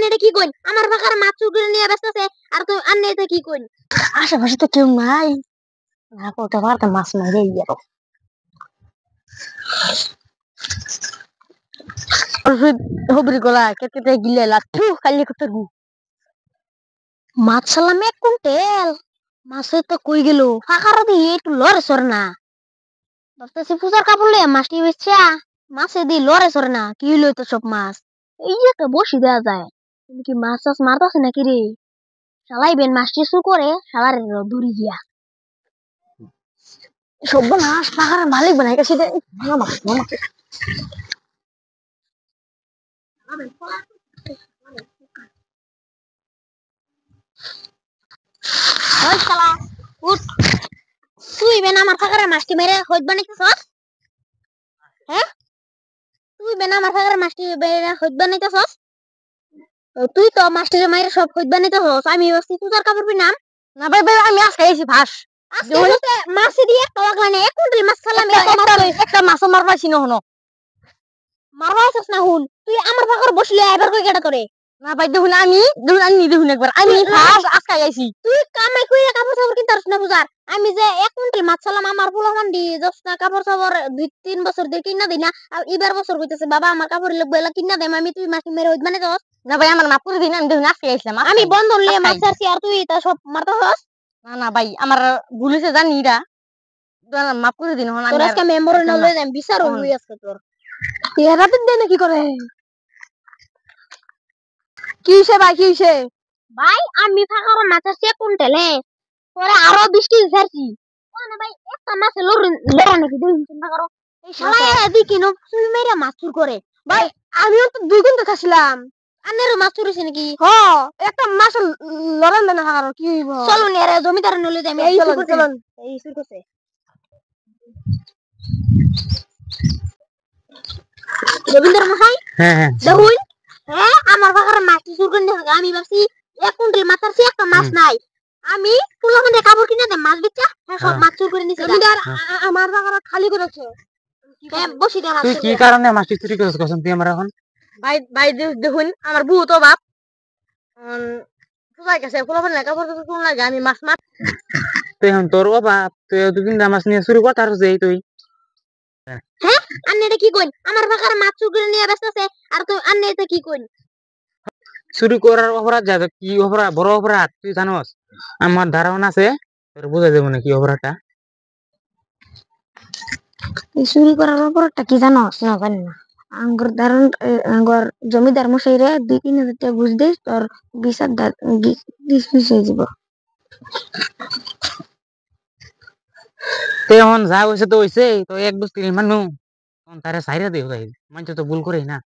আন্নে এটা কি কইন আমার ফাঁকার মাছ চুরি করে নিয়ে ব্যস্ত আছে আর তুই আন্নে এটা কি কইন আশেপাশে তো কেউ নাই না করতে পারতাম মাছ মারে গেল হবরি গলা কেটে গিলে লাঠু কালি কত মাছ সালাম 1 কুইন্টাল মাছে তো কই গেল ফাঁকার দিয়ে একটু লড়ে সরে না ভাবতেছি পূজার কাপড় লইয়া মাছটি বেচছা মাছে দিয়ে লড়ে সরে না কি হইলো তো সব মাছ এই তো বসি দেওয়া যায় তুমি কি মাছ চাষ মারতাছে নাকি রে শালাই বেন মাছটি শুরু করে শালার দূরি গিয়া সব মাছ পাহাড়ের মালিক বানাই গেছে রে ওই শালা উঠ তুই বেন আমার ফাঁকার মাছটি মেরে হইদ বানাইতেছস হ্যাঁ তুই বেন আমার ফাঁকার মাছটি মেরে হইদ বানাইতেছস তুই তো মাছটির মাইরে সব হইদ বানাইতেছস আমি ভাবছি পূজার কাপড় পিনাম না ভাই ভাই আমি আজ খাইছি ভাস আজকে মাছ দিয়ে একটা লাগলানে 1 কুইন্টাল মাছ সালাম একটা মাছ মারবাইছি না হনো মারবাইছস না হুন তুই আমার ফাঁকার বসলে এবার কই কেডা করে না ভাই দেখুন আমি দেখুন একবার আমি ফাস আজ খাইছি তুই কামাই কইরা কাপড় চাপড় কিনতে পারছ না পূজার আমি যে 1 কুইন্টাল মাছ সালাম আমার পোলাপান দি জস্তা কাপড় চাপড় 2-3 বছর দিয়ে কিনা দিই না আর এবার বছর কইতেছে বাবা আমার কাপড় লাগবে এলা কিনা দেম আমি তুই মাছ মেরে হইদ মানে দস না ভাই আমার মাপুর দিন আমি দেখুন আজ খাইছিলাম আমি বন্ধ লিয়ে মাছ ছাড়ছি আর তুই তা সব মারতাছস না না ভাই আমার ভুলিছে জানি এটা মাপুর দিন হন তোর আজকে মেম্বার না লই যাম বিচার হই আজকে তোর এরা দিন দেন কি করে কি হইছে ভাই কি হইছে ভাই আমি ফাঁকার মাছ ছাড়ছি 1 কুইন্টাল তোরে আরো 20 কেজি ছাড়ছি ওনে ভাই একটা মাছ লড় নাকি দেই চিন্তা করো এই শালা এদিকে নো তুই মেরে মাছ চুর করে ভাই আমিও তো 2 ঘন্টা খাইছিলাম আন্নের মাছ চুরিছে নাকি হ একটা মাছ লড়ান দেন আর কি হইব চলো নে রে জমিদার নলে যাই এই চলুন এই শুরু করছে রবীন্দ্র মশাই হ্যাঁ হ্যাঁ দেখুন হ্যাঁ আমার ফাঁকার মাছ চুর করে নিয়ে আমি ভাবছি 1 কুইন্টাল মাছ ছাড়ছি একটা মাছ নাই আমি পোলাপানে কাপড় কিনে দে মাছ বেচা সব মাছ চুর করে নিছে জমিদার আমার ফাঁকার খালি করেছে বসি দে মাছ তুই কি কারণে মাছটি চুরি করেছিস কসম তুই আমার এখন ভাই ভাই দেখুন আমার বউ তো বাপ পূজায় গেছে পোলাপানে কাপড় কোন লাগে আমি মাছ মাছ তুই এখন তোর অভাব তুই দুদিন মাছ নিয়ে চুরি করতে পারছিস এই তুই হ্যাঁ আন্নে এটা কি কইন আমার ফাঁকার মাছ চুর করে নিয়ে ব্যস্ত আছে আর তুই আন্নে এটা কি কইন চুরি করার অপরাধ যাবে কি অপরাধ বড় অপরাধ তুই জানোস আমার ধারণা আছে তোর বুঝাই দেবো না কি অপরাধটা চুরি করার অপরাধটা কি জানোস না জানি না আঙ্গুর দারুন আঙ্গুর জমিদার মশাই রে 2-3 হাজার টাকা ঘুষ দিস তোর বিচার ডিসমিস হয়ে যাব তুই এখন যা হয়েছে তো হয়েছে তো 1-2 মানুষ তারা সাইরা দেও যাই মানুষ তো ভুল করেই না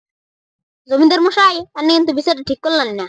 জমিদার মশাই আন্নে কিন্তু বিচারটা ঠিক করলেন না